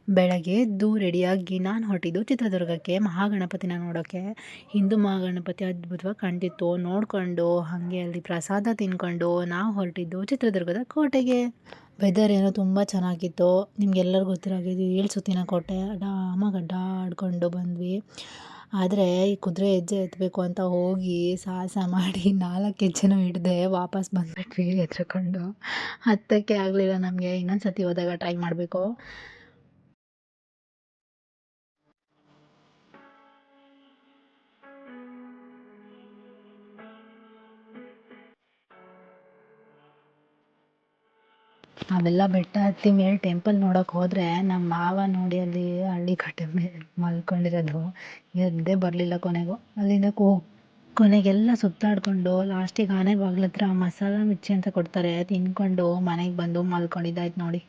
ಬೆಳಗ್ಗೆ ಎದ್ದು ರೆಡಿಯಾಗಿ ನಾನು ಹೊರಟಿದ್ದು ಚಿತ್ರದುರ್ಗಕ್ಕೆ ಮಹಾಗಣಪತಿನ ನೋಡೋಕ್ಕೆ. ಹಿಂದೂ ಮಹಾಗಣಪತಿ ಅದ್ಭುತವಾಗಿ ಕಾಣ್ತಿತ್ತು. ನೋಡಿಕೊಂಡು ಹಾಗೆ ಅಲ್ಲಿ ಪ್ರಸಾದ ತಿಂದ್ಕೊಂಡು ನಾವು ಹೊರಟಿದ್ದು ಚಿತ್ರದುರ್ಗದ ಕೋಟೆಗೆ. ವೆದರ್ ಏನೋ ತುಂಬ ಚೆನ್ನಾಗಿತ್ತು. ನಿಮ್ಗೆಲ್ಲರಿಗೂ ಗೊತ್ತಿರೋ ಹಾಗೆ ಇದು 7 ಸುತ್ತಿನ ಕೋಟೆ. ಆರಾಮಾಗಿ ಅಡ್ಡಾಡ್ಕೊಂಡು ಬಂದ್ವಿ. ಆದರೆ ಈ ಕುದುರೆ ಹೆಜ್ಜೆ ಎತ್ತಬೇಕು ಅಂತ ಹೋಗಿ ಸಾಹಸ ಮಾಡಿ 4 ಹೆಜ್ಜೆನೂ ಹಿಡ್ದೆ ವಾಪಸ್ ಬಂದ್ಬಿಟ್ವಿ ಹೆದ್ರುಕೊಂಡು. ಹತ್ತಕ್ಕೆ ಆಗಲಿಲ್ಲ ನಮಗೆ. ಇನ್ನೊಂದು ಸತಿ ಹೋದಾಗ ಟ್ರೈ ಮಾಡಬೇಕು. ಅವೆಲ್ಲ ಬೆಟ್ಟ ಹತ್ತಿ ಮೇಲೆ ಟೆಂಪಲ್ ನೋಡೋಕೆ ಹೋದರೆ ನಮ್ಮ ಮಾವ ನೋಡಿ ಅಲ್ಲಿ ಹಳ್ಳಿ ಕಟ್ಟೆ ಮೇಲೆ ಮಲ್ಕೊಂಡಿರೋದು ಎದ್ದೇ ಬರಲಿಲ್ಲ ಕೊನೆಗೂ. ಅಲ್ಲಿಂದ ಕೊನೆಗೆಲ್ಲ ಸುತ್ತಾಡಿಕೊಂಡು ಲಾಸ್ಟಿಗೆ ಆನೆ ಬಾಗ್ಲ ಹತ್ರ ಮಸಾಲ ಮಿರ್ಚಿ ಅಂತ ಕೊಡ್ತಾರೆ ತಿಂದ್ಕೊಂಡು ಮನೆಗೆ ಬಂದು ಮಲ್ಕೊಂಡಿದ್ದಾಯ್ತು ನೋಡಿ.